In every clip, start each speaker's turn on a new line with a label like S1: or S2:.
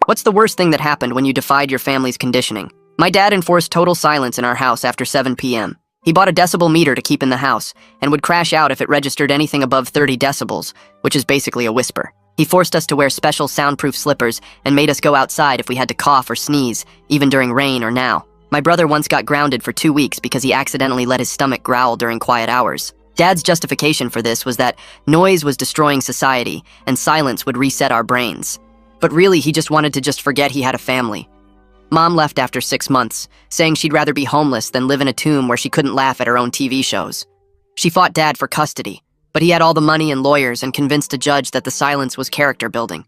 S1: What's the worst thing that happened when you defied your family's conditioning? My dad enforced total silence in our house after 7 p.m. He bought a decibel meter to keep in the house and would crash out if it registered anything above 30 decibels, which is basically a whisper. He forced us to wear special soundproof slippers and made us go outside if we had to cough or sneeze, even during rain or now. My brother once got grounded for 2 weeks because he accidentally let his stomach growl during quiet hours. Dad's justification for this was that noise was destroying society and silence would reset our brains. But really, he just wanted to forget he had a family. Mom left after 6 months, saying she'd rather be homeless than live in a tomb where she couldn't laugh at her own TV shows. She fought Dad for custody, but he had all the money and lawyers and convinced a judge that the silence was character building.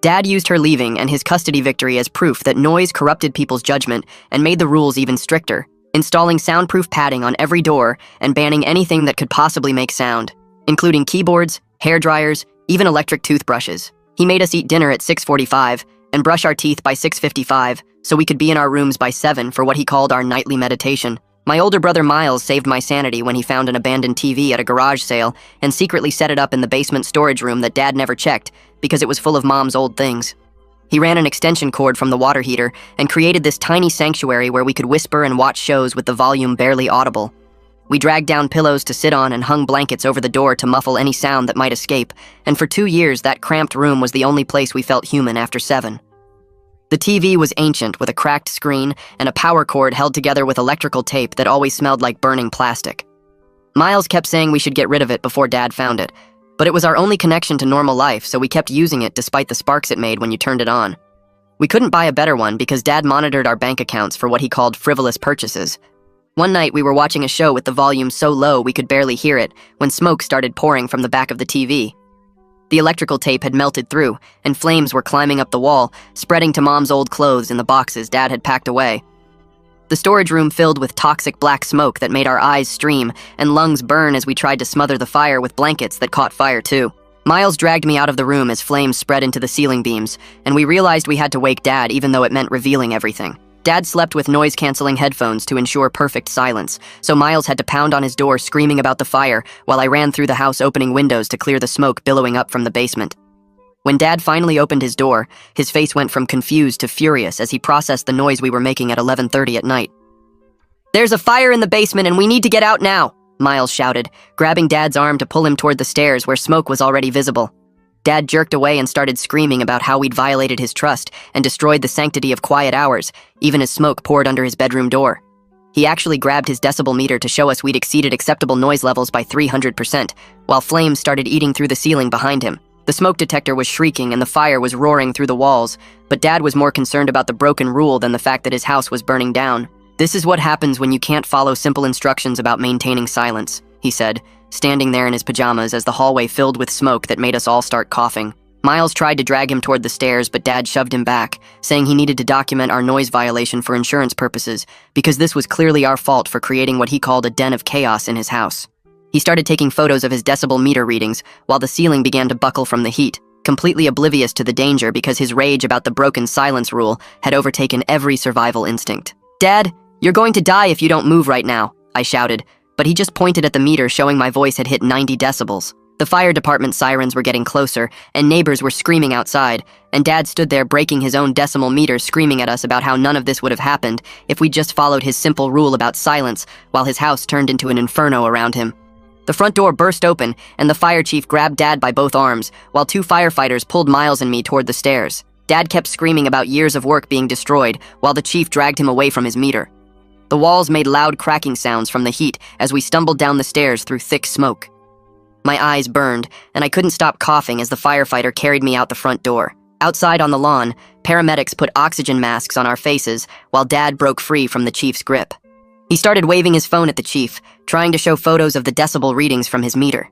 S1: Dad used her leaving and his custody victory as proof that noise corrupted people's judgment and made the rules even stricter, installing soundproof padding on every door and banning anything that could possibly make sound, including keyboards, hair dryers, even electric toothbrushes. He made us eat dinner at 6:45 and brush our teeth by 6:55 so we could be in our rooms by 7 for what he called our nightly meditation. My older brother Miles saved my sanity when he found an abandoned TV at a garage sale and secretly set it up in the basement storage room that Dad never checked because it was full of Mom's old things. He ran an extension cord from the water heater and created this tiny sanctuary where we could whisper and watch shows with the volume barely audible. We dragged down pillows to sit on and hung blankets over the door to muffle any sound that might escape, and for 2 years that cramped room was the only place we felt human after 7. The TV was ancient with a cracked screen and a power cord held together with electrical tape that always smelled like burning plastic. Miles kept saying we should get rid of it before Dad found it, but it was our only connection to normal life, so we kept using it despite the sparks it made when you turned it on. We couldn't buy a better one because Dad monitored our bank accounts for what he called frivolous purchases. One night we were watching a show with the volume so low we could barely hear it when smoke started pouring from the back of the TV. The electrical tape had melted through, and flames were climbing up the wall, spreading to Mom's old clothes in the boxes Dad had packed away. The storage room filled with toxic black smoke that made our eyes stream and lungs burn as we tried to smother the fire with blankets that caught fire too. Miles dragged me out of the room as flames spread into the ceiling beams, and we realized we had to wake Dad even though it meant revealing everything. Dad slept with noise-canceling headphones to ensure perfect silence, so Miles had to pound on his door screaming about the fire while I ran through the house opening windows to clear the smoke billowing up from the basement. When Dad finally opened his door, his face went from confused to furious as he processed the noise we were making at 11:30 at night. "There's a fire in the basement and we need to get out now," Miles shouted, grabbing Dad's arm to pull him toward the stairs where smoke was already visible. Dad jerked away and started screaming about how we'd violated his trust and destroyed the sanctity of quiet hours, even as smoke poured under his bedroom door. He actually grabbed his decibel meter to show us we'd exceeded acceptable noise levels by 300%, while flames started eating through the ceiling behind him. The smoke detector was shrieking and the fire was roaring through the walls, but Dad was more concerned about the broken rule than the fact that his house was burning down. "This is what happens when you can't follow simple instructions about maintaining silence," he said, standing there in his pajamas as the hallway filled with smoke that made us all start coughing. Miles tried to drag him toward the stairs, but Dad shoved him back, saying he needed to document our noise violation for insurance purposes, because this was clearly our fault for creating what he called a den of chaos in his house. He started taking photos of his decibel meter readings, while the ceiling began to buckle from the heat, completely oblivious to the danger because his rage about the broken silence rule had overtaken every survival instinct. "Dad, you're going to die if you don't move right now," I shouted, but he just pointed at the meter showing my voice had hit 90 decibels. The fire department sirens were getting closer, and neighbors were screaming outside, and Dad stood there breaking his own decimal meter screaming at us about how none of this would have happened if we'd just followed his simple rule about silence while his house turned into an inferno around him. The front door burst open, and the fire chief grabbed Dad by both arms, while 2 firefighters pulled Miles and me toward the stairs. Dad kept screaming about years of work being destroyed, while the chief dragged him away from his meter. The walls made loud cracking sounds from the heat as we stumbled down the stairs through thick smoke. My eyes burned, and I couldn't stop coughing as the firefighter carried me out the front door. Outside on the lawn, paramedics put oxygen masks on our faces while Dad broke free from the chief's grip. He started waving his phone at the chief, trying to show photos of the decibel readings from his meter.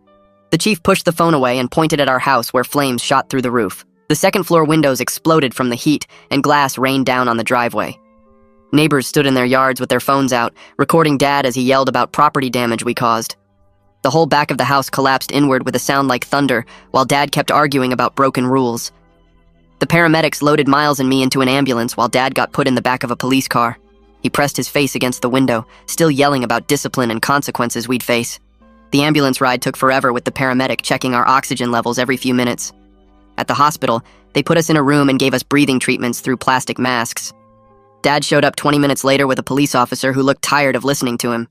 S1: The chief pushed the phone away and pointed at our house where flames shot through the roof. The second-floor windows exploded from the heat, and glass rained down on the driveway. Neighbors stood in their yards with their phones out, recording Dad as he yelled about property damage we caused. The whole back of the house collapsed inward with a sound like thunder, while Dad kept arguing about broken rules. The paramedics loaded Miles and me into an ambulance while Dad got put in the back of a police car. He pressed his face against the window, still yelling about discipline and consequences we'd face. The ambulance ride took forever with the paramedic checking our oxygen levels every few minutes. At the hospital, They put us in a room and gave us breathing treatments through plastic masks. Dad showed up 20 minutes later with a police officer who looked tired of listening to him.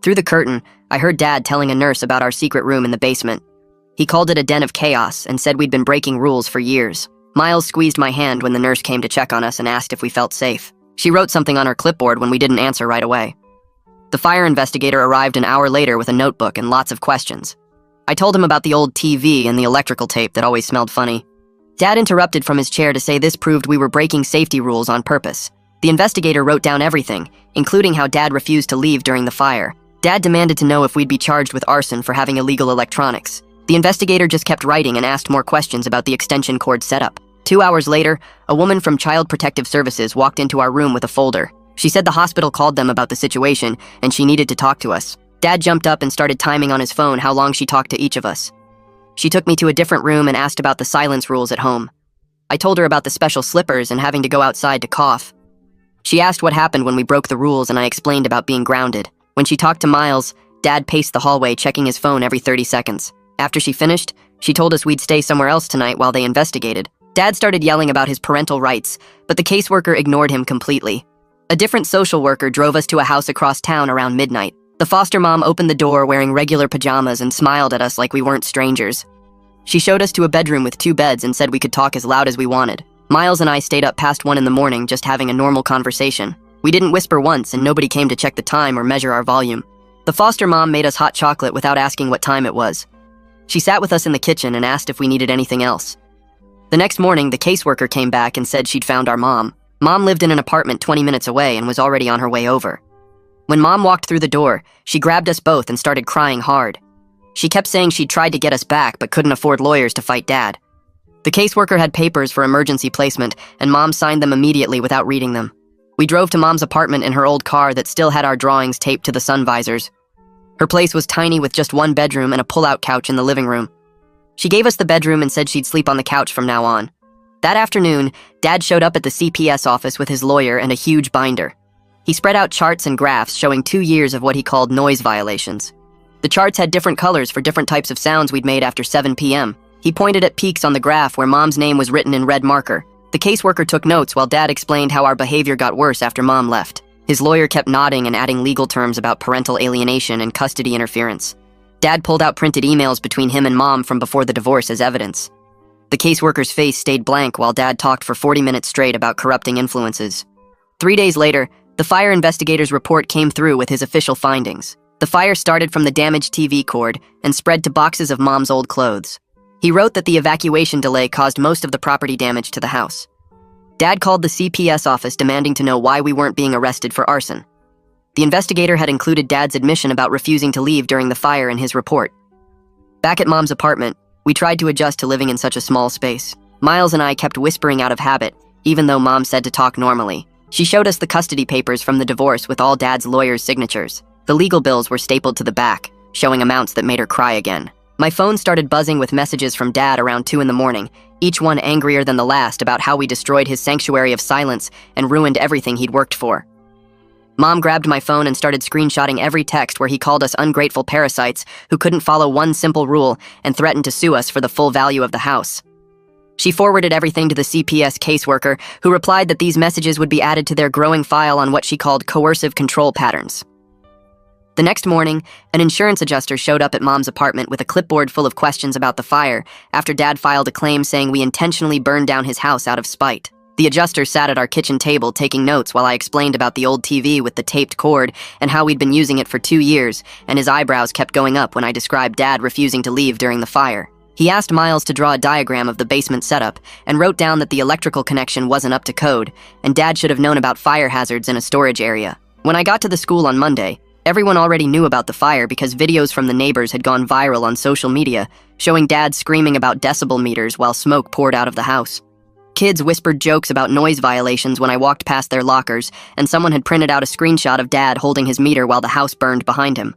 S1: Through the curtain, I heard Dad telling a nurse about our secret room in the basement. He called it a den of chaos and said we'd been breaking rules for years. Miles squeezed my hand when the nurse came to check on us and asked if we felt safe. She wrote something on her clipboard when we didn't answer right away. The fire investigator arrived an hour later with a notebook and lots of questions. I told him about the old TV and the electrical tape that always smelled funny. Dad interrupted from his chair to say this proved we were breaking safety rules on purpose. The investigator wrote down everything, including how Dad refused to leave during the fire. Dad demanded to know if we'd be charged with arson for having illegal electronics. The investigator just kept writing and asked more questions about the extension cord setup. 2 hours later, a woman from Child Protective Services walked into our room with a folder. She said the hospital called them about the situation and she needed to talk to us. Dad jumped up and started timing on his phone how long she talked to each of us. She took me to a different room and asked about the silence rules at home. I told her about the special slippers and having to go outside to cough. She asked what happened when we broke the rules and I explained about being grounded. When she talked to Miles, Dad paced the hallway checking his phone every 30 seconds. After she finished, she told us we'd stay somewhere else tonight while they investigated. Dad started yelling about his parental rights, but the caseworker ignored him completely. A different social worker drove us to a house across town around midnight. The foster mom opened the door wearing regular pajamas and smiled at us like we weren't strangers. She showed us to a bedroom with 2 beds and said we could talk as loud as we wanted. Miles and I stayed up past 1 in the morning just having a normal conversation. We didn't whisper once and nobody came to check the time or measure our volume. The foster mom made us hot chocolate without asking what time it was. She sat with us in the kitchen and asked if we needed anything else. The next morning, the caseworker came back and said she'd found our mom. Mom lived in an apartment 20 minutes away and was already on her way over. When Mom walked through the door, she grabbed us both and started crying hard. She kept saying she'd tried to get us back but couldn't afford lawyers to fight Dad. The caseworker had papers for emergency placement and Mom signed them immediately without reading them. We drove to Mom's apartment in her old car that still had our drawings taped to the sun visors. Her place was tiny with just 1 bedroom and a pull-out couch in the living room. She gave us the bedroom and said she'd sleep on the couch from now on. That afternoon, Dad showed up at the CPS office with his lawyer and a huge binder. He spread out charts and graphs showing 2 years of what he called noise violations. The charts had different colors for different types of sounds we'd made after 7 p.m. He pointed at peaks on the graph where Mom's name was written in red marker. The caseworker took notes while Dad explained how our behavior got worse after Mom left. His lawyer kept nodding and adding legal terms about parental alienation and custody interference. Dad pulled out printed emails between him and Mom from before the divorce as evidence. The caseworker's face stayed blank while Dad talked for 40 minutes straight about corrupting influences. 3 days later, the fire investigator's report came through with his official findings. The fire started from the damaged TV cord and spread to boxes of Mom's old clothes. He wrote that the evacuation delay caused most of the property damage to the house. Dad called the CPS office demanding to know why we weren't being arrested for arson. The investigator had included Dad's admission about refusing to leave during the fire in his report. Back at Mom's apartment, we tried to adjust to living in such a small space. Miles and I kept whispering out of habit, even though Mom said to talk normally. She showed us the custody papers from the divorce with all Dad's lawyers' signatures. The legal bills were stapled to the back, showing amounts that made her cry again. My phone started buzzing with messages from Dad around 2 in the morning, each one angrier than the last about how we destroyed his sanctuary of silence and ruined everything he'd worked for. Mom grabbed my phone and started screenshotting every text where he called us ungrateful parasites who couldn't follow one simple rule and threatened to sue us for the full value of the house. She forwarded everything to the CPS caseworker, who replied that these messages would be added to their growing file on what she called coercive control patterns. The next morning, an insurance adjuster showed up at Mom's apartment with a clipboard full of questions about the fire after Dad filed a claim saying we intentionally burned down his house out of spite. The adjuster sat at our kitchen table taking notes while I explained about the old TV with the taped cord and how we'd been using it for 2 years, and his eyebrows kept going up when I described Dad refusing to leave during the fire. He asked Miles to draw a diagram of the basement setup and wrote down that the electrical connection wasn't up to code, and Dad should have known about fire hazards in a storage area. When I got to the school on Monday, everyone already knew about the fire because videos from the neighbors had gone viral on social media, showing Dad screaming about decibel meters while smoke poured out of the house. Kids whispered jokes about noise violations when I walked past their lockers, and someone had printed out a screenshot of Dad holding his meter while the house burned behind him.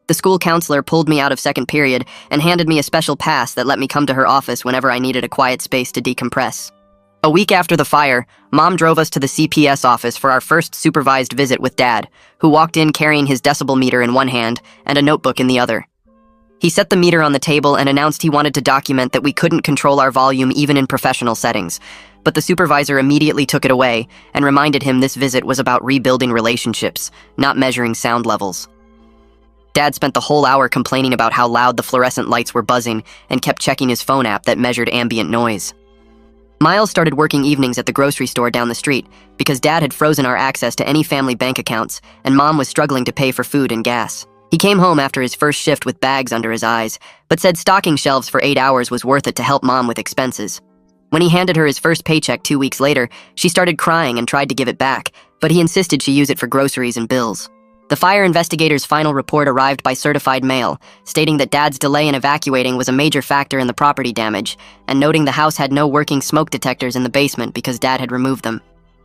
S1: The school counselor pulled me out of second period and handed me a special pass that let me come to her office whenever I needed a quiet space to decompress. A week after the fire, Mom drove us to the CPS office for our first supervised visit with Dad, who walked in carrying his decibel meter in one hand and a notebook in the other. He set the meter on the table and announced he wanted to document that we couldn't control our volume even in professional settings, but the supervisor immediately took it away and reminded him this visit was about rebuilding relationships, not measuring sound levels. Dad spent the whole hour complaining about how loud the fluorescent lights were buzzing and kept checking his phone app that measured ambient noise. Miles started working evenings at the grocery store down the street because Dad had frozen our access to any family bank accounts and Mom was struggling to pay for food and gas. He came home after his first shift with bags under his eyes, but said stocking shelves for 8 hours was worth it to help Mom with expenses. When he handed her his first paycheck 2 weeks later, she started crying and tried to give it back, but he insisted she use it for groceries and bills. The fire investigator's final report arrived by certified mail, stating that Dad's delay in evacuating was a major factor in the property damage, and noting the house had no working smoke detectors in the basement because Dad had removed them.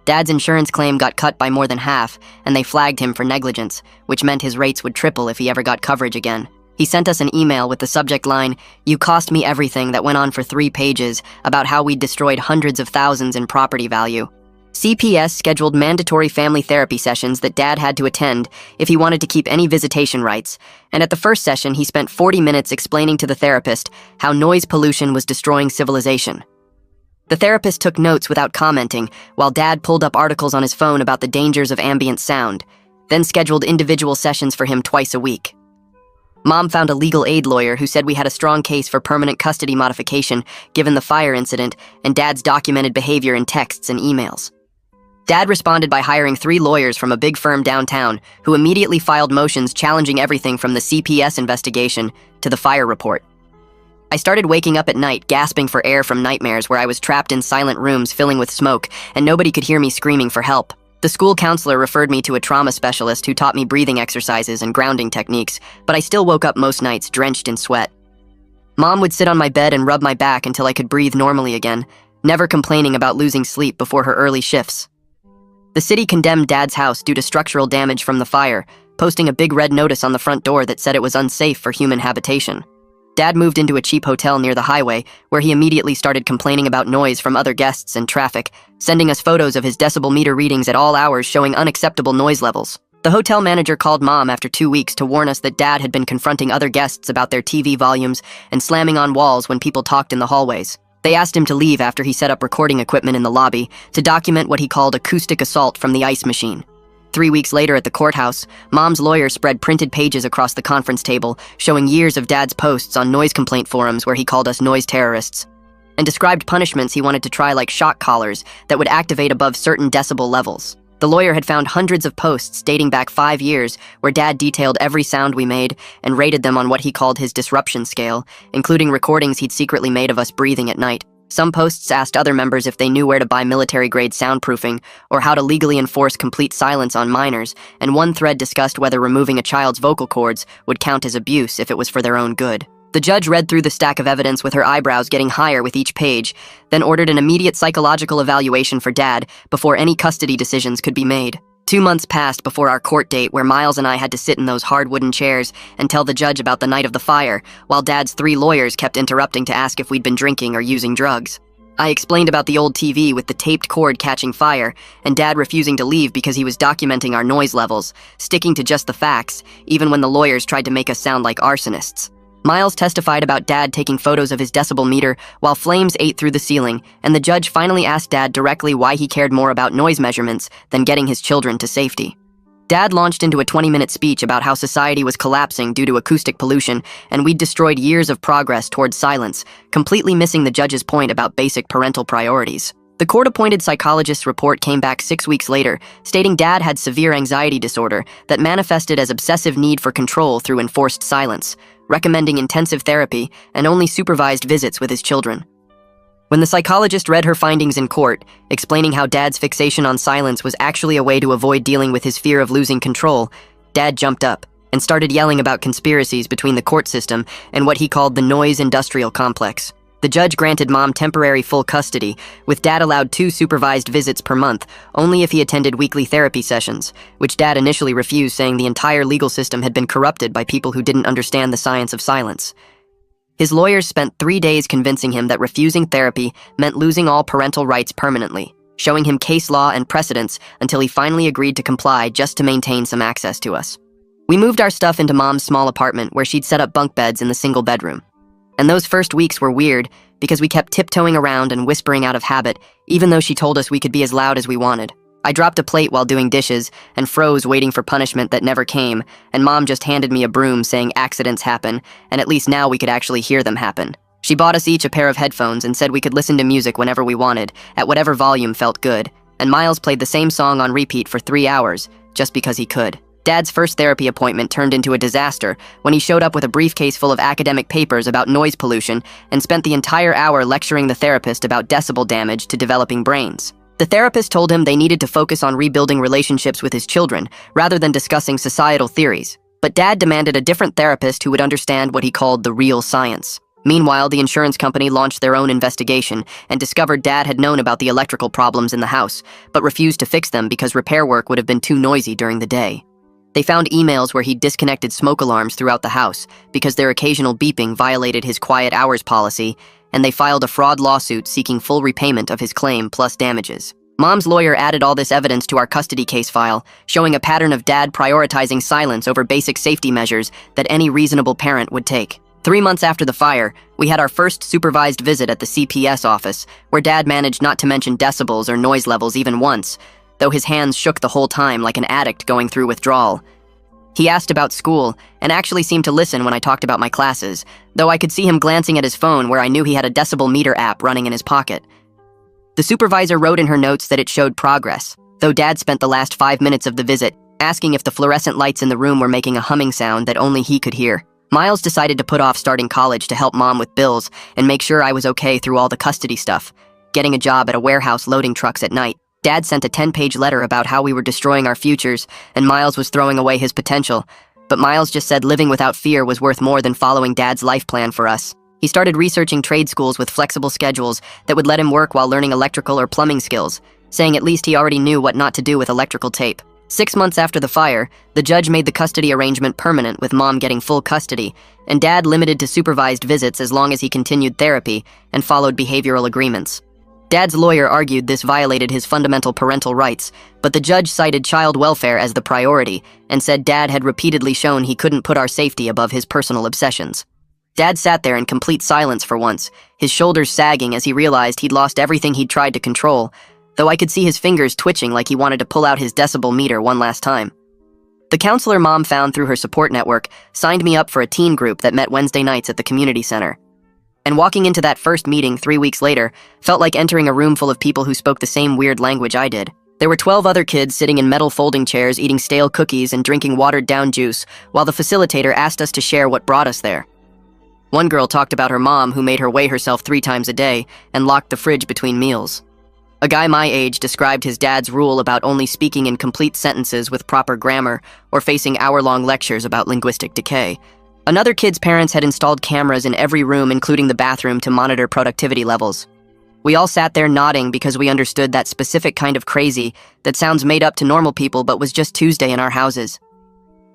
S1: Dad's insurance claim got cut by more than half, and they flagged him for negligence, which meant his rates would triple if he ever got coverage again. He sent us an email with the subject line, "You cost me everything," that went on for 3 pages about how we'd destroyed hundreds of thousands in property value. CPS scheduled mandatory family therapy sessions that Dad had to attend if he wanted to keep any visitation rights, and at the first session he spent 40 minutes explaining to the therapist how noise pollution was destroying civilization. The therapist took notes without commenting, while Dad pulled up articles on his phone about the dangers of ambient sound, then scheduled individual sessions for him twice a week. Mom found a legal aid lawyer who said we had a strong case for permanent custody modification given the fire incident and Dad's documented behavior in texts and emails. Dad responded by hiring 3 lawyers from a big firm downtown who immediately filed motions challenging everything from the CPS investigation to the fire report. I started waking up at night, gasping for air from nightmares where I was trapped in silent rooms filling with smoke, and nobody could hear me screaming for help. The school counselor referred me to a trauma specialist who taught me breathing exercises and grounding techniques, but I still woke up most nights drenched in sweat. Mom would sit on my bed and rub my back until I could breathe normally again, never complaining about losing sleep before her early shifts. The city condemned Dad's house due to structural damage from the fire, posting a big red notice on the front door that said it was unsafe for human habitation. Dad moved into a cheap hotel near the highway, where he immediately started complaining about noise from other guests and traffic, sending us photos of his decibel meter readings at all hours showing unacceptable noise levels. The hotel manager called Mom after 2 weeks to warn us that Dad had been confronting other guests about their TV volumes and slamming on walls when people talked in the hallways. They asked him to leave after he set up recording equipment in the lobby to document what he called acoustic assault from the ice machine. 3 weeks later at the courthouse, Mom's lawyer spread printed pages across the conference table showing years of Dad's posts on noise complaint forums where he called us noise terrorists, and described punishments he wanted to try like shock collars that would activate above certain decibel levels. The lawyer had found hundreds of posts dating back 5 years where Dad detailed every sound we made and rated them on what he called his disruption scale, including recordings he'd secretly made of us breathing at night. Some posts asked other members if they knew where to buy military-grade soundproofing or how to legally enforce complete silence on minors, and one thread discussed whether removing a child's vocal cords would count as abuse if it was for their own good. The judge read through the stack of evidence with her eyebrows getting higher with each page, then ordered an immediate psychological evaluation for Dad before any custody decisions could be made. 2 months passed before our court date where Miles and I had to sit in those hard wooden chairs and tell the judge about the night of the fire, while Dad's 3 lawyers kept interrupting to ask if we'd been drinking or using drugs. I explained about the old TV with the taped cord catching fire, and Dad refusing to leave because he was documenting our noise levels, sticking to just the facts, even when the lawyers tried to make us sound like arsonists. Miles testified about Dad taking photos of his decibel meter while flames ate through the ceiling, and the judge finally asked Dad directly why he cared more about noise measurements than getting his children to safety. Dad launched into a 20-minute speech about how society was collapsing due to acoustic pollution, and we'd destroyed years of progress towards silence, completely missing the judge's point about basic parental priorities. The court-appointed psychologist's report came back 6 weeks later, stating Dad had severe anxiety disorder that manifested as obsessive need for control through enforced silence, recommending intensive therapy and only supervised visits with his children. When the psychologist read her findings in court, explaining how Dad's fixation on silence was actually a way to avoid dealing with his fear of losing control, Dad jumped up and started yelling about conspiracies between the court system and what he called the noise industrial complex. The judge granted Mom temporary full custody, with Dad allowed 2 supervised visits per month, only if he attended weekly therapy sessions, which Dad initially refused, saying the entire legal system had been corrupted by people who didn't understand the science of silence. His lawyers spent 3 days convincing him that refusing therapy meant losing all parental rights permanently, showing him case law and precedents until he finally agreed to comply just to maintain some access to us. We moved our stuff into Mom's small apartment where she'd set up bunk beds in the single bedroom. And those first weeks were weird because we kept tiptoeing around and whispering out of habit, even though she told us we could be as loud as we wanted. I dropped a plate while doing dishes and froze waiting for punishment that never came, and Mom just handed me a broom saying accidents happen, and at least now we could actually hear them happen. She bought us each a pair of headphones and said we could listen to music whenever we wanted, at whatever volume felt good, and Miles played the same song on repeat for 3 hours, just because he could. Dad's first therapy appointment turned into a disaster when he showed up with a briefcase full of academic papers about noise pollution and spent the entire hour lecturing the therapist about decibel damage to developing brains. The therapist told him they needed to focus on rebuilding relationships with his children rather than discussing societal theories. But Dad demanded a different therapist who would understand what he called the real science. Meanwhile, the insurance company launched their own investigation and discovered Dad had known about the electrical problems in the house, but refused to fix them because repair work would have been too noisy during the day. They found emails where he disconnected smoke alarms throughout the house because their occasional beeping violated his quiet hours policy, and they filed a fraud lawsuit seeking full repayment of his claim plus damages. Mom's lawyer added all this evidence to our custody case file, showing a pattern of Dad prioritizing silence over basic safety measures that any reasonable parent would take. 3 months after the fire, we had our first supervised visit at the CPS office, where Dad managed not to mention decibels or noise levels even once, though his hands shook the whole time like an addict going through withdrawal. He asked about school, and actually seemed to listen when I talked about my classes, though I could see him glancing at his phone where I knew he had a decibel meter app running in his pocket. The supervisor wrote in her notes that it showed progress, though Dad spent the last 5 minutes of the visit asking if the fluorescent lights in the room were making a humming sound that only he could hear. Miles decided to put off starting college to help Mom with bills and make sure I was okay through all the custody stuff, getting a job at a warehouse loading trucks at night. Dad sent a 10-page letter about how we were destroying our futures and Miles was throwing away his potential, but Miles just said living without fear was worth more than following Dad's life plan for us. He started researching trade schools with flexible schedules that would let him work while learning electrical or plumbing skills, saying at least he already knew what not to do with electrical tape. 6 months after the fire, the judge made the custody arrangement permanent with Mom getting full custody, and Dad limited to supervised visits as long as he continued therapy and followed behavioral agreements. Dad's lawyer argued this violated his fundamental parental rights, but the judge cited child welfare as the priority and said Dad had repeatedly shown he couldn't put our safety above his personal obsessions. Dad sat there in complete silence for once, his shoulders sagging as he realized he'd lost everything he'd tried to control, though I could see his fingers twitching like he wanted to pull out his decibel meter one last time. The counselor Mom found through her support network signed me up for a teen group that met Wednesday nights at the community center. And walking into that first meeting 3 weeks later felt like entering a room full of people who spoke the same weird language I did. There were 12 other kids sitting in metal folding chairs eating stale cookies and drinking watered-down juice, while the facilitator asked us to share what brought us there. One girl talked about her mom who made her weigh herself 3 times a day and locked the fridge between meals. A guy my age described his dad's rule about only speaking in complete sentences with proper grammar or facing hour-long lectures about linguistic decay. Another kid's parents had installed cameras in every room, including the bathroom, to monitor productivity levels. We all sat there nodding because we understood that specific kind of crazy that sounds made up to normal people but was just Tuesday in our houses.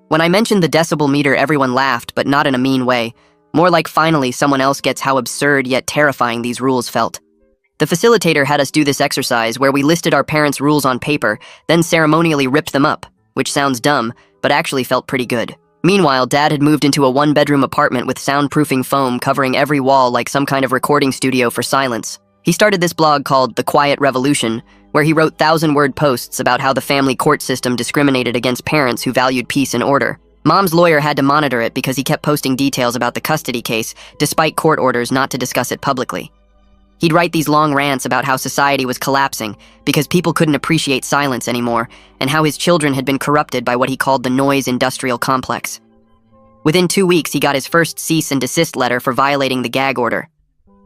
S1: When I mentioned the decibel meter, everyone laughed, but not in a mean way, more like finally someone else gets how absurd yet terrifying these rules felt. The facilitator had us do this exercise where we listed our parents' rules on paper, then ceremonially ripped them up, which sounds dumb, but actually felt pretty good. Meanwhile, Dad had moved into a 1-bedroom apartment with soundproofing foam covering every wall like some kind of recording studio for silence. He started this blog called The Quiet Revolution, where he wrote 1,000-word posts about how the family court system discriminated against parents who valued peace and order. Mom's lawyer had to monitor it because he kept posting details about the custody case, despite court orders not to discuss it publicly. He'd write these long rants about how society was collapsing because people couldn't appreciate silence anymore, and how his children had been corrupted by what he called the noise industrial complex. Within 2 weeks, he got his first cease and desist letter for violating the gag order.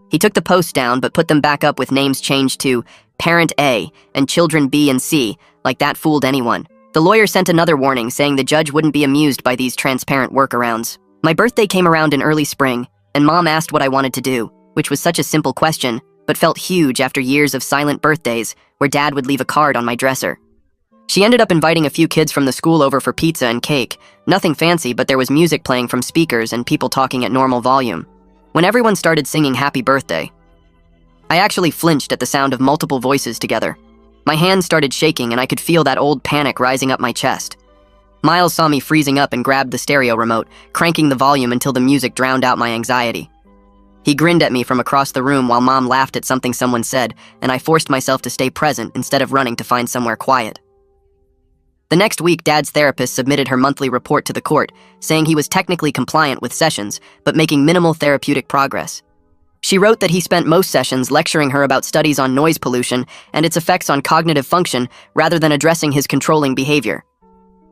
S1: He took the posts down but put them back up with names changed to Parent A and Children B and C, like that fooled anyone. The lawyer sent another warning saying the judge wouldn't be amused by these transparent workarounds. My birthday came around in early spring, and Mom asked what I wanted to do, which was such a simple question, but felt huge after years of silent birthdays where Dad would leave a card on my dresser. She ended up inviting a few kids from the school over for pizza and cake. Nothing fancy, but there was music playing from speakers and people talking at normal volume. When everyone started singing happy birthday, I actually flinched at the sound of multiple voices together. My hands started shaking and I could feel that old panic rising up my chest. Miles saw me freezing up and grabbed the stereo remote, cranking the volume until the music drowned out my anxiety. He grinned at me from across the room while Mom laughed at something someone said, and I forced myself to stay present instead of running to find somewhere quiet. The next week, Dad's therapist submitted her monthly report to the court, saying he was technically compliant with sessions, but making minimal therapeutic progress. She wrote that he spent most sessions lecturing her about studies on noise pollution and its effects on cognitive function rather than addressing his controlling behavior.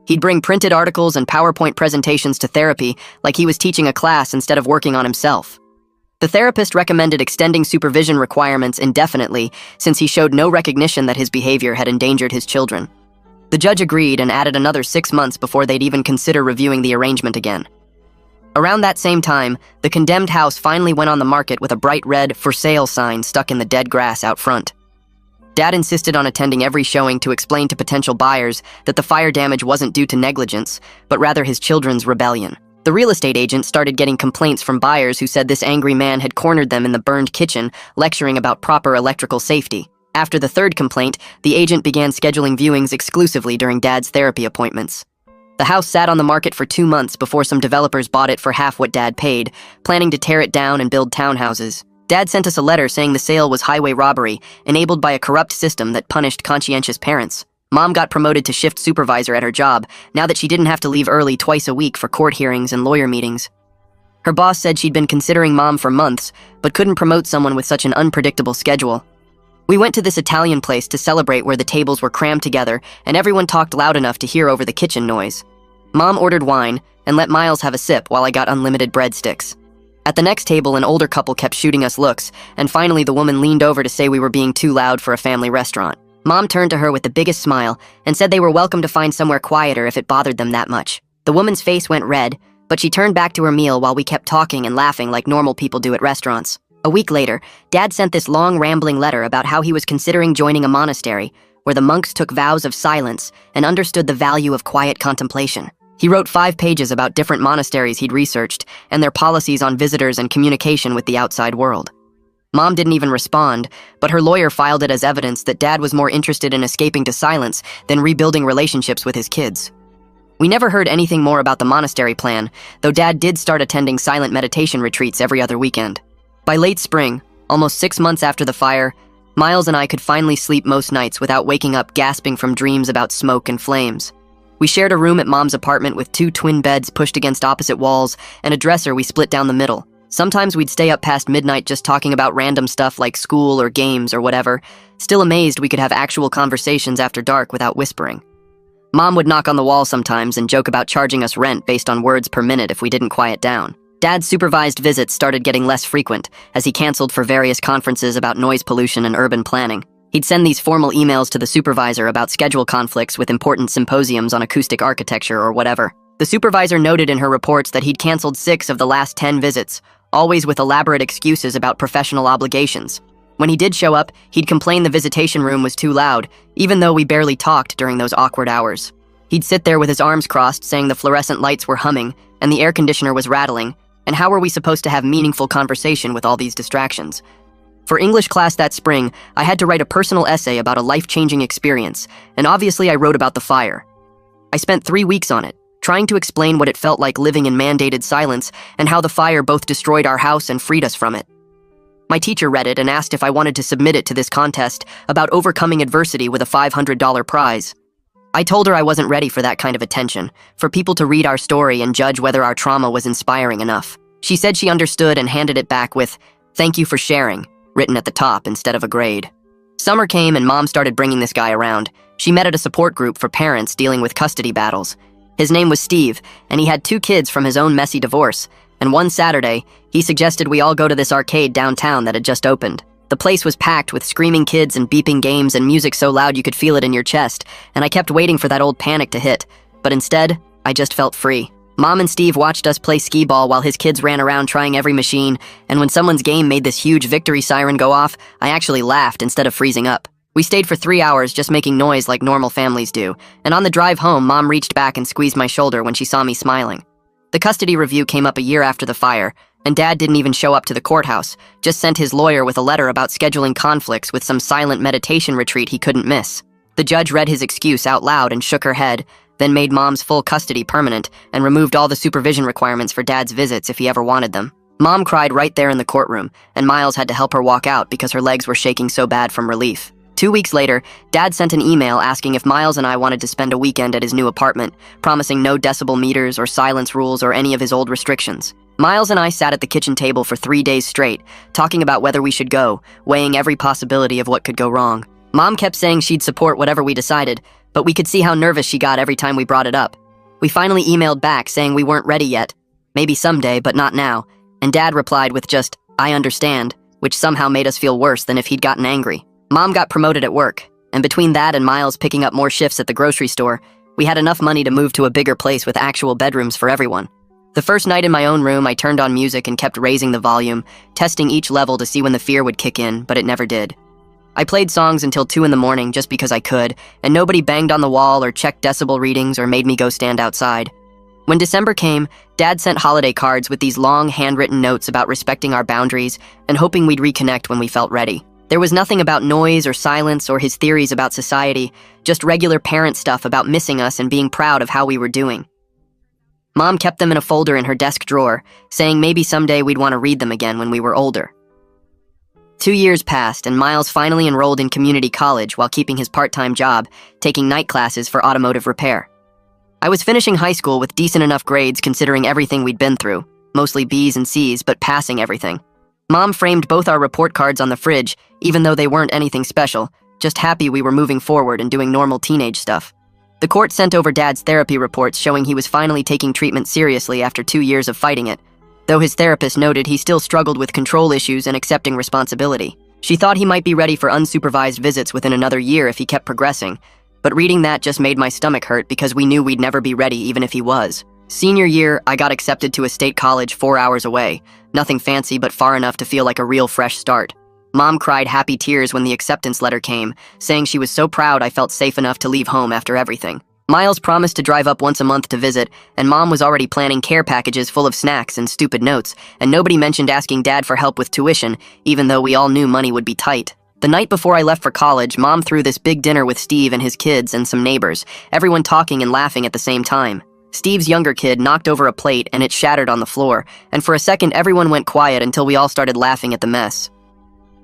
S1: He'd bring printed articles and PowerPoint presentations to therapy like he was teaching a class instead of working on himself. The therapist recommended extending supervision requirements indefinitely since he showed no recognition that his behavior had endangered his children. The judge agreed and added another 6 months before they'd even consider reviewing the arrangement again. Around that same time, the condemned house finally went on the market with a bright red "For Sale" sign stuck in the dead grass out front. Dad insisted on attending every showing to explain to potential buyers that the fire damage wasn't due to negligence, but rather his children's rebellion. The real estate agent started getting complaints from buyers who said this angry man had cornered them in the burned kitchen, lecturing about proper electrical safety. After the third complaint, the agent began scheduling viewings exclusively during Dad's therapy appointments. The house sat on the market for 2 months before some developers bought it for half what Dad paid, planning to tear it down and build townhouses. Dad sent us a letter saying the sale was highway robbery, enabled by a corrupt system that punished conscientious parents. Mom got promoted to shift supervisor at her job, now that she didn't have to leave early twice a week for court hearings and lawyer meetings. Her boss said she'd been considering Mom for months, but couldn't promote someone with such an unpredictable schedule. We went to this Italian place to celebrate where the tables were crammed together and everyone talked loud enough to hear over the kitchen noise. Mom ordered wine and let Miles have a sip while I got unlimited breadsticks. At the next table, an older couple kept shooting us looks, and finally the woman leaned over to say we were being too loud for a family restaurant. Mom turned to her with the biggest smile and said they were welcome to find somewhere quieter if it bothered them that much. The woman's face went red, but she turned back to her meal while we kept talking and laughing like normal people do at restaurants. A week later, Dad sent this long, rambling letter about how he was considering joining a monastery, where the monks took vows of silence and understood the value of quiet contemplation. He wrote 5 pages about different monasteries he'd researched and their policies on visitors and communication with the outside world. Mom didn't even respond, but her lawyer filed it as evidence that Dad was more interested in escaping to silence than rebuilding relationships with his kids. We never heard anything more about the monastery plan, though Dad did start attending silent meditation retreats every other weekend. By late spring, almost 6 months after the fire, Miles and I could finally sleep most nights without waking up gasping from dreams about smoke and flames. We shared a room at Mom's apartment with 2 twin beds pushed against opposite walls and a dresser we split down the middle. Sometimes we'd stay up past midnight just talking about random stuff like school or games or whatever, still amazed we could have actual conversations after dark without whispering. Mom would knock on the wall sometimes and joke about charging us rent based on words per minute if we didn't quiet down. Dad's supervised visits started getting less frequent as he canceled for various conferences about noise pollution and urban planning. He'd send these formal emails to the supervisor about schedule conflicts with important symposiums on acoustic architecture or whatever. The supervisor noted in her reports that he'd canceled 6 of the last 10 visits, always with elaborate excuses about professional obligations. When he did show up, he'd complain the visitation room was too loud, even though we barely talked during those awkward hours. He'd sit there with his arms crossed, saying the fluorescent lights were humming and the air conditioner was rattling, and how were we supposed to have meaningful conversation with all these distractions? For English class that spring, I had to write a personal essay about a life-changing experience, and obviously I wrote about the fire. I spent 3 weeks on it, trying to explain what it felt like living in mandated silence and how the fire both destroyed our house and freed us from it. My teacher read it and asked if I wanted to submit it to this contest about overcoming adversity with a $500 prize. I told her I wasn't ready for that kind of attention, for people to read our story and judge whether our trauma was inspiring enough. She said she understood and handed it back with, "Thank you for sharing," written at the top instead of a grade. Summer came and Mom started bringing this guy around. She met at a support group for parents dealing with custody battles. His name was Steve, and he had 2 kids from his own messy divorce, and one Saturday, he suggested we all go to this arcade downtown that had just opened. The place was packed with screaming kids and beeping games and music so loud you could feel it in your chest, and I kept waiting for that old panic to hit, but instead, I just felt free. Mom and Steve watched us play skee ball while his kids ran around trying every machine, and when someone's game made this huge victory siren go off, I actually laughed instead of freezing up. We stayed for 3 hours just making noise like normal families do, and on the drive home, Mom reached back and squeezed my shoulder when she saw me smiling. The custody review came up a year after the fire, and Dad didn't even show up to the courthouse, just sent his lawyer with a letter about scheduling conflicts with some silent meditation retreat he couldn't miss. The judge read his excuse out loud and shook her head, then made Mom's full custody permanent and removed all the supervision requirements for Dad's visits if he ever wanted them. Mom cried right there in the courtroom, and Miles had to help her walk out because her legs were shaking so bad from relief. 2 weeks later, Dad sent an email asking if Miles and I wanted to spend a weekend at his new apartment, promising no decibel meters or silence rules or any of his old restrictions. Miles and I sat at the kitchen table for 3 days straight, talking about whether we should go, weighing every possibility of what could go wrong. Mom kept saying she'd support whatever we decided, but we could see how nervous she got every time we brought it up. We finally emailed back saying we weren't ready yet. Maybe someday, but not now. And Dad replied with just, "I understand," which somehow made us feel worse than if he'd gotten angry. Mom got promoted at work, and between that and Miles picking up more shifts at the grocery store, we had enough money to move to a bigger place with actual bedrooms for everyone. The first night in my own room, I turned on music and kept raising the volume, testing each level to see when the fear would kick in, but it never did. I played songs until 2 in the morning just because I could, and nobody banged on the wall or checked decibel readings or made me go stand outside. When December came, Dad sent holiday cards with these long, handwritten notes about respecting our boundaries and hoping we'd reconnect when we felt ready. There was nothing about noise or silence or his theories about society, just regular parent stuff about missing us and being proud of how we were doing. Mom kept them in a folder in her desk drawer, saying maybe someday we'd want to read them again when we were older. 2 years passed, and Miles finally enrolled in community college while keeping his part-time job, taking night classes for automotive repair. I was finishing high school with decent enough grades considering everything we'd been through, mostly B's and C's, but passing everything. Mom framed both our report cards on the fridge, even though they weren't anything special, just happy we were moving forward and doing normal teenage stuff. The court sent over Dad's therapy reports showing he was finally taking treatment seriously after 2 years of fighting it, though his therapist noted he still struggled with control issues and accepting responsibility. She thought he might be ready for unsupervised visits within another year if he kept progressing, but reading that just made my stomach hurt because we knew we'd never be ready even if he was. Senior year, I got accepted to a state college 4 hours away. Nothing fancy, but far enough to feel like a real fresh start. Mom cried happy tears when the acceptance letter came, saying she was so proud I felt safe enough to leave home after everything. Miles promised to drive up once a month to visit, and Mom was already planning care packages full of snacks and stupid notes, and nobody mentioned asking Dad for help with tuition, even though we all knew money would be tight. The night before I left for college, Mom threw this big dinner with Steve and his kids and some neighbors, everyone talking and laughing at the same time. Steve's younger kid knocked over a plate and it shattered on the floor, and for a second everyone went quiet until we all started laughing at the mess.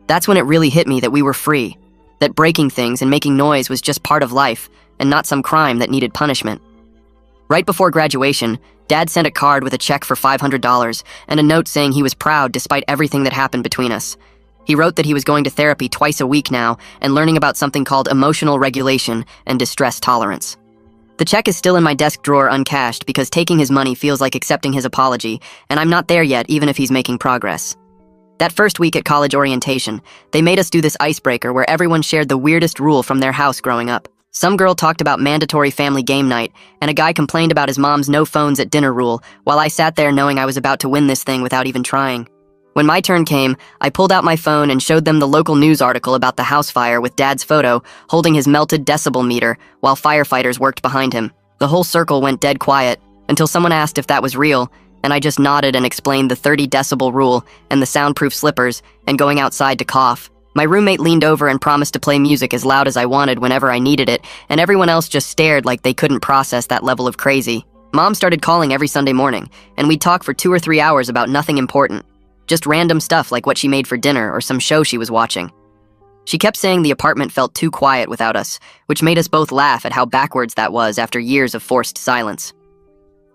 S1: That's when it really hit me that we were free, that breaking things and making noise was just part of life, and not some crime that needed punishment. Right before graduation, Dad sent a card with a check for $500 and a note saying he was proud despite everything that happened between us. He wrote that he was going to therapy twice a week now and learning about something called emotional regulation and distress tolerance. The check is still in my desk drawer uncashed because taking his money feels like accepting his apology, and I'm not there yet even if he's making progress. That first week at college orientation, they made us do this icebreaker where everyone shared the weirdest rule from their house growing up. Some girl talked about mandatory family game night, and a guy complained about his mom's no phones at dinner rule, while I sat there knowing I was about to win this thing without even trying. When my turn came, I pulled out my phone and showed them the local news article about the house fire with Dad's photo holding his melted decibel meter while firefighters worked behind him. The whole circle went dead quiet until someone asked if that was real, and I just nodded and explained the 30 decibel rule and the soundproof slippers and going outside to cough. My roommate leaned over and promised to play music as loud as I wanted whenever I needed it, and everyone else just stared like they couldn't process that level of crazy. Mom started calling every Sunday morning, and we'd talk for 2 or 3 hours about nothing important. Just random stuff like what she made for dinner or some show she was watching. She kept saying the apartment felt too quiet without us, which made us both laugh at how backwards that was after years of forced silence.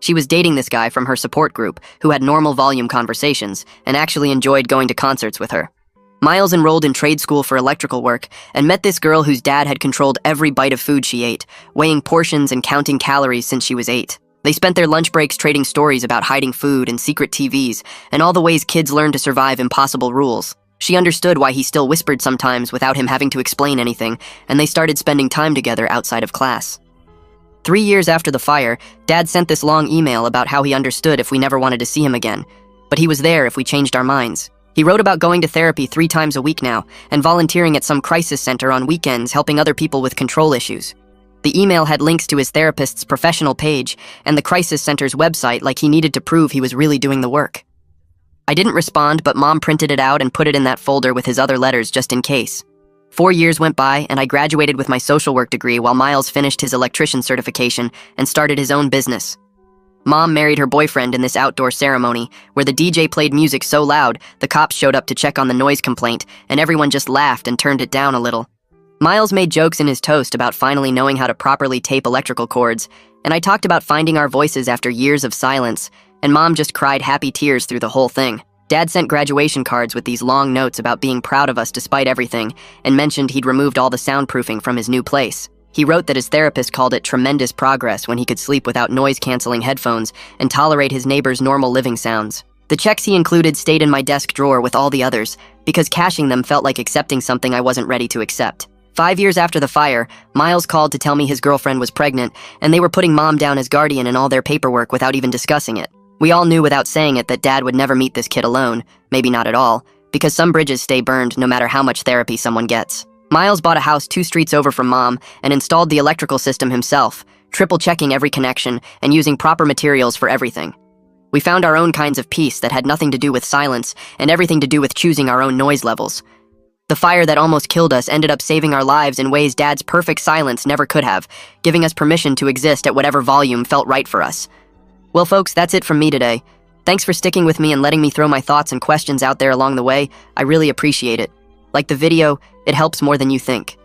S1: She was dating this guy from her support group who had normal volume conversations and actually enjoyed going to concerts with her. Miles enrolled in trade school for electrical work and met this girl whose dad had controlled every bite of food she ate, weighing portions and counting calories since she was 8. They spent their lunch breaks trading stories about hiding food and secret TVs and all the ways kids learn to survive impossible rules. She understood why he still whispered sometimes without him having to explain anything, and they started spending time together outside of class. 3 years after the fire, Dad sent this long email about how he understood if we never wanted to see him again, but he was there if we changed our minds. He wrote about going to therapy 3 times a week now and volunteering at some crisis center on weekends helping other people with control issues. The email had links to his therapist's professional page and the crisis center's website like he needed to prove he was really doing the work. I didn't respond, but Mom printed it out and put it in that folder with his other letters just in case. 4 years went by, and I graduated with my social work degree while Miles finished his electrician certification and started his own business. Mom married her boyfriend in this outdoor ceremony, where the DJ played music so loud, the cops showed up to check on the noise complaint, and everyone just laughed and turned it down a little. Miles made jokes in his toast about finally knowing how to properly tape electrical cords, and I talked about finding our voices after years of silence, and Mom just cried happy tears through the whole thing. Dad sent graduation cards with these long notes about being proud of us despite everything, and mentioned he'd removed all the soundproofing from his new place. He wrote that his therapist called it tremendous progress when he could sleep without noise-canceling headphones and tolerate his neighbor's normal living sounds. The checks he included stayed in my desk drawer with all the others, because cashing them felt like accepting something I wasn't ready to accept. 5 years after the fire, Miles called to tell me his girlfriend was pregnant, and they were putting Mom down as guardian in all their paperwork without even discussing it. We all knew without saying it that Dad would never meet this kid alone, maybe not at all, because some bridges stay burned no matter how much therapy someone gets. Miles bought a house 2 streets over from Mom and installed the electrical system himself, triple-checking every connection and using proper materials for everything. We found our own kinds of peace that had nothing to do with silence and everything to do with choosing our own noise levels. The fire that almost killed us ended up saving our lives in ways Dad's perfect silence never could have, giving us permission to exist at whatever volume felt right for us. Well, folks, that's it from me today. Thanks for sticking with me and letting me throw my thoughts and questions out there along the way. I really appreciate it. Like the video, it helps more than you think.